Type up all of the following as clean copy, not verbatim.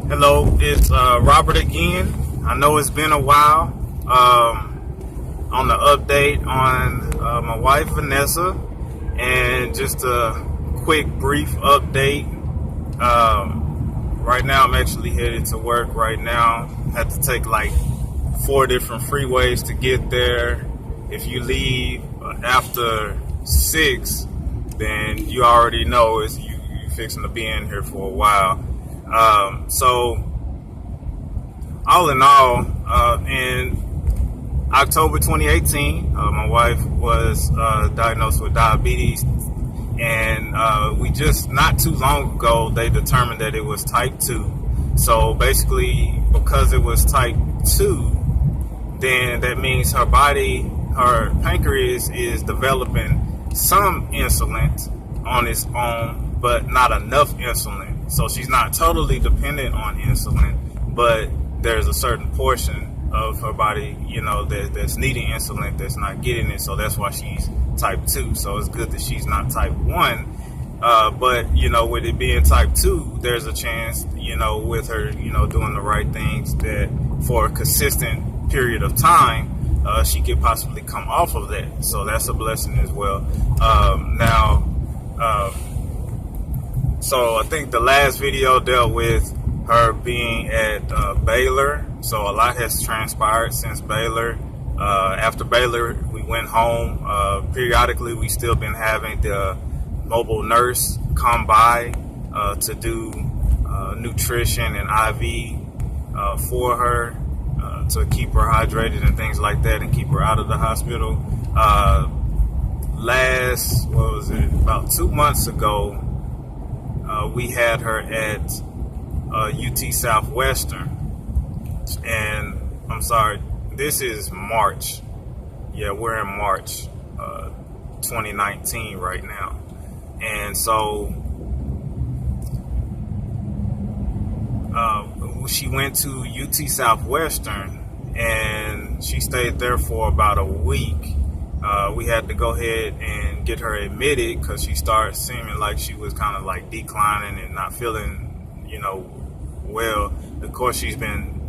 Hello, it's Robert again. I know it's been a while. On the update on my wife Vanessa, and just a quick, brief update. Right now, I'm actually headed to work right now. Had to take like 4 different freeways to get there. If you leave after 6, then you already know you're fixing to be in here for a while. So all in all, in October 2018, my wife was diagnosed with diabetes, and we just not too long ago they determined that it was type 2. So basically, because it was type 2, then that means her pancreas is developing some insulin on its own, but not enough insulin. So she's not totally dependent on insulin, but there's a certain portion of her body, that's needing insulin that's not getting it. So that's why she's type 2. So it's good that she's not type 1. But, with it being type 2, there's a chance, with her, doing the right things, that for a consistent period of time, she could possibly come off of that. So that's a blessing as well. So I think the last video dealt with her being at Baylor. So a lot has transpired since Baylor. After Baylor, we went home. Periodically, we still been having the mobile nurse come by to do nutrition and IV for her, to keep her hydrated and things like that, and keep her out of the hospital. About 2 months ago, we had her at UT Southwestern, and I'm sorry, this is March. Yeah, we're in March 2019 right now. And so she went to UT Southwestern, and she stayed there for about a week. We had to go ahead and get her admitted because she started seeming like she was kind of like declining and not feeling, well. Of course, she's been,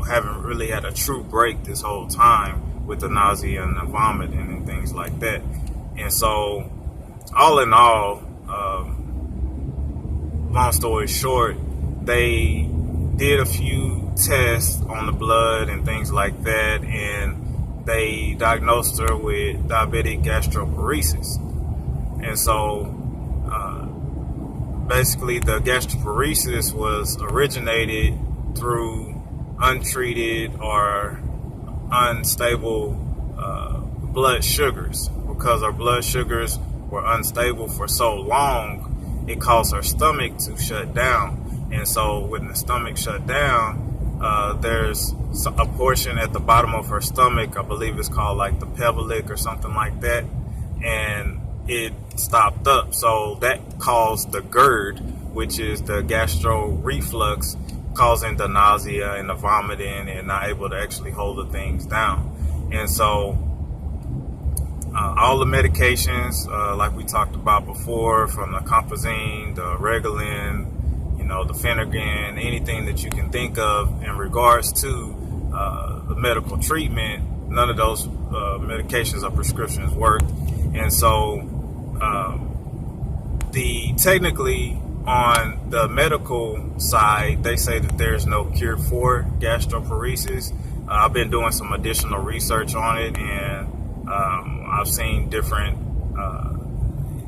haven't really had a true break this whole time with the nausea and the vomiting and things like that. And so, all in all, long story short, they did a few tests on the blood and things like that, and they diagnosed her with diabetic gastroparesis. And so basically the gastroparesis was originated through untreated or unstable blood sugars. Because our blood sugars were unstable for so long, it caused her stomach to shut down. And so when the stomach shut down, there's a portion at the bottom of her stomach, I believe it's called like the pelvic or something like that, and it stopped up. So that caused the GERD, which is the gastro reflux, causing the nausea and the vomiting and not able to actually hold the things down. And so all the medications, like we talked about before, from the Compazine, the Regulin, the Phenergan, anything that you can think of in regards to the medical treatment, none of those medications or prescriptions work. And so technically on the medical side, they say that there's no cure for gastroparesis. I've been doing some additional research on it, and I've seen different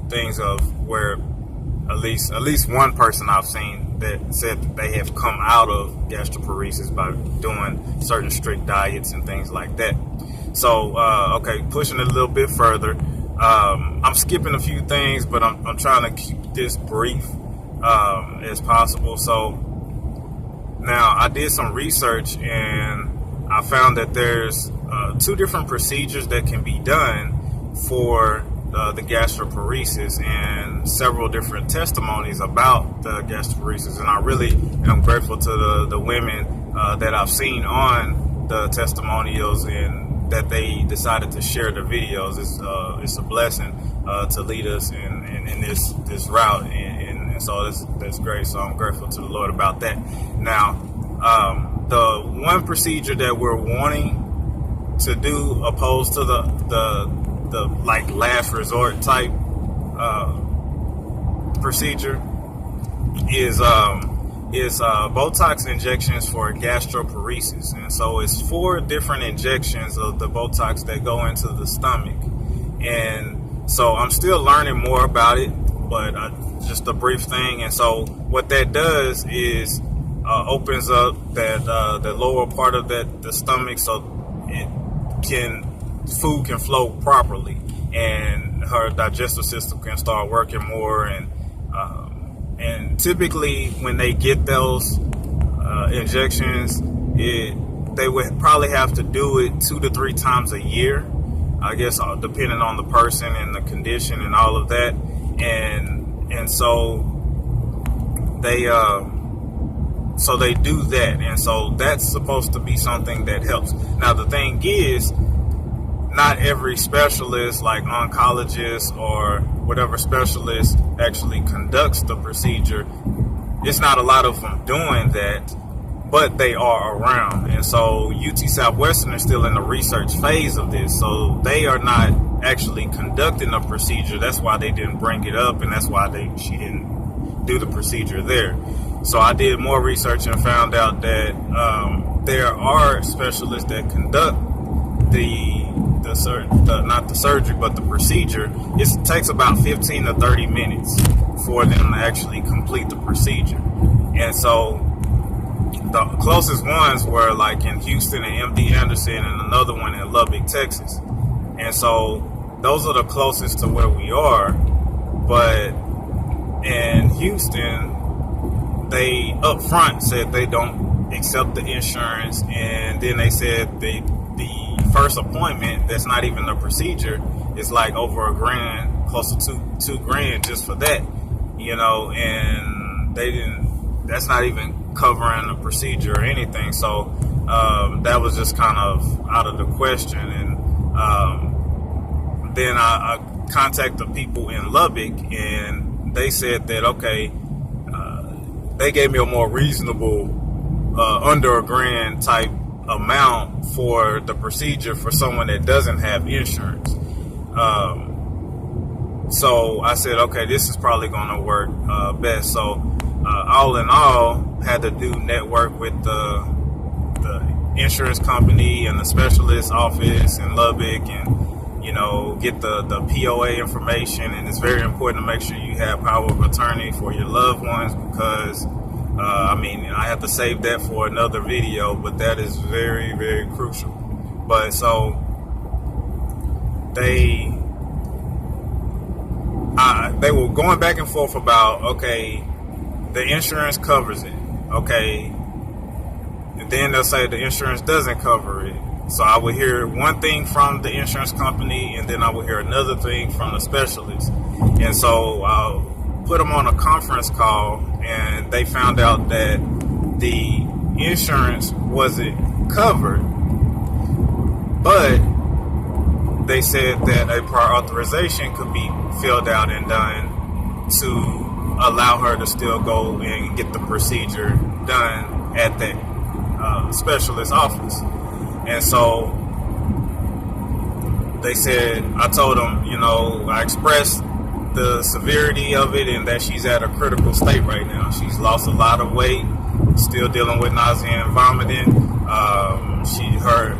things of where at least one person I've seen that said that they have come out of gastroparesis by doing certain strict diets and things like that. So, okay, pushing it a little bit further. I'm skipping a few things, but I'm trying to keep this brief as possible. So now I did some research, and I found that there's 2 different procedures that can be done for the gastroparesis, and several different testimonies about the gastroparesis. And I really am grateful to the women that I've seen on the testimonials, and that they decided to share the videos. It's a blessing to lead us in this route and and so that's great. So I'm grateful to the Lord about that. Now, the one procedure that we're wanting to do, opposed to the like last resort type procedure, is Botox injections for gastroparesis. And so it's 4 different injections of the Botox that go into the stomach. And so I'm still learning more about it, but just a brief thing. And so what that does is opens up that the lower part of the stomach, so food can flow properly, and her digestive system can start working more. And typically when they get those injections, they would probably have to do it 2 to 3 times a year, I guess, depending on the person and the condition and all of that. And so they do that, and so that's supposed to be something that helps. Now the thing is, not every specialist, like oncologist or whatever specialist, actually conducts the procedure. It's not a lot of them doing that, but they are around. And so UT Southwestern is still in the research phase of this, so they are not actually conducting a procedure. That's why they didn't bring it up, and that's why she didn't do the procedure there. So I did more research and found out that there are specialists that conduct not the surgery, but the procedure. It takes about 15 to 30 minutes for them to actually complete the procedure. And so the closest ones were like in Houston and MD Anderson, and another one in Lubbock, Texas. And so those are the closest to where we are. But in Houston, they up front said they don't accept the insurance, and then they said the first appointment, that's not even the procedure, is like over $1,000, close to two grand just for that, and that's not even covering the procedure or anything. So that was just kind of out of the question. And then I contacted people in Lubbock, and they said that, okay, they gave me a more reasonable under $1,000 type amount for the procedure for someone that doesn't have insurance. So I said, okay, this is probably going to work best. So all in all, had to do network with the insurance company and the specialist office in Lubbock, and get the POA information. And it's very important to make sure you have power of attorney for your loved ones, because I have to save that for another video, but that is very, very crucial. But so they were going back and forth about, okay, the insurance covers it, okay, and then they'll say the insurance doesn't cover it. So I would hear one thing from the insurance company, and then I would hear another thing from the specialist. And so I'll put them on a conference call, and they found out that the insurance wasn't covered, but they said that a prior authorization could be filled out and done to allow her to still go and get the procedure done at that specialist office. And so they said, I told them, I expressed the severity of it and that she's at a critical state right now. She's lost a lot of weight, still dealing with nausea and vomiting. Her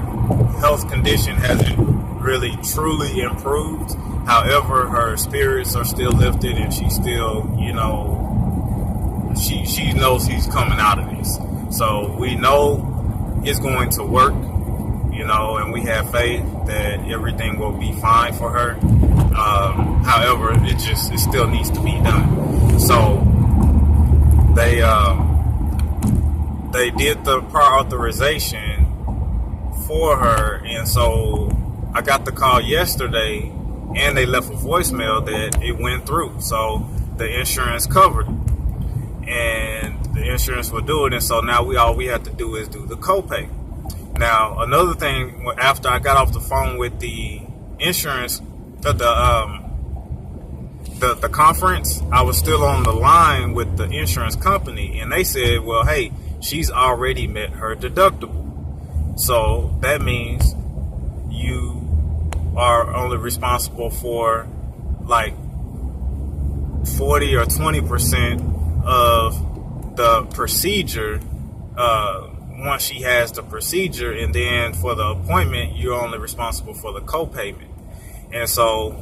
health condition hasn't really truly improved. However, her spirits are still lifted, and she still, she knows he's coming out of this. So we know it's going to work, and we have faith that everything will be fine for her. However, it still needs to be done. So they did the prior authorization for her, and so I got the call yesterday, and they left a voicemail that it went through. So the insurance covered it, and the insurance will do it. And so now all we have to do is do the copay. Now, another thing, after I got off the phone with the insurance, the the conference, I was still on the line with the insurance company, and they said, well, hey, she's already met her deductible. So that means you are only responsible for like 40 or 20% of the procedure once she has the procedure, and then for the appointment, you're only responsible for the co-payment. And so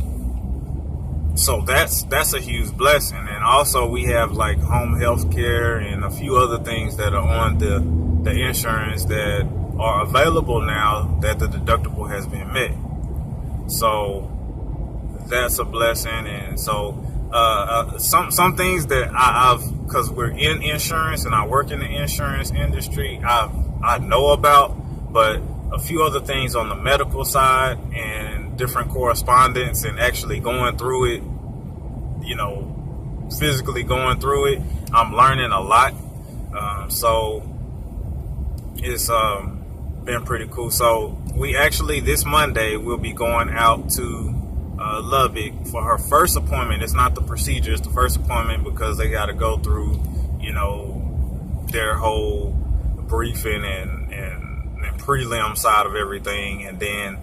that's a huge blessing. And also we have like home health care and a few other things that are on the insurance that are available now that the deductible has been met. So that's a blessing. And so some things that I've, because we're in insurance and I work in the insurance industry, I know about, but a few other things on the medical side and different correspondence and actually going through it, physically going through it, I'm learning a lot. So it's been pretty cool. So we actually, this Monday, we'll be going out to Lubbock for her first appointment. It's not the procedure, it's the first appointment, because they got to go through, their whole briefing and prelim side of everything. And then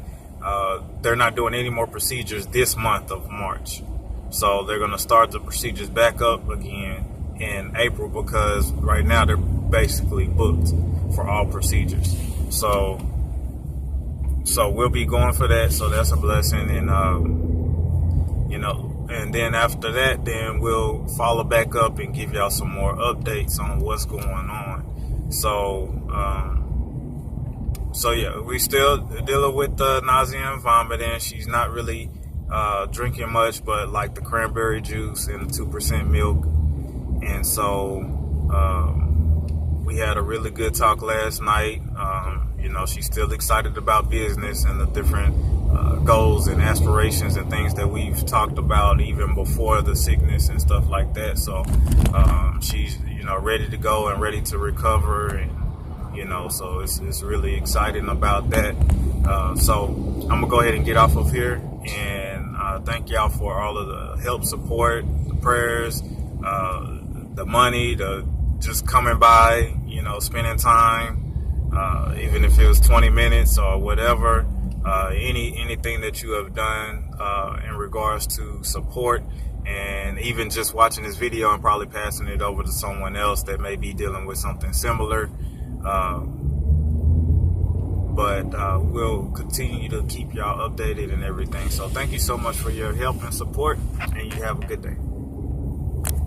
they're not doing any more procedures this month of March. So they're going to start the procedures back up again in April, because right now they're basically booked for all procedures. So we'll be going for that. So that's a blessing. And, and then after that, then we'll follow back up and give y'all some more updates on what's going on. So yeah, we still dealing with the nausea and vomiting. She's not really drinking much, but like the cranberry juice and the 2% milk. And so we had a really good talk last night. She's still excited about business and the different goals and aspirations and things that we've talked about even before the sickness and stuff like that. So she's ready to go and ready to recover, and so it's really exciting about that. So I'm gonna go ahead and get off of here, and thank y'all for all of the help, support, the prayers, the money, the just coming by, spending time, even if it was 20 minutes or whatever, anything that you have done in regards to support, and even just watching this video and probably passing it over to someone else that may be dealing with something similar. But we'll continue to keep y'all updated and everything. So thank you so much for your help and support, and you have a good day.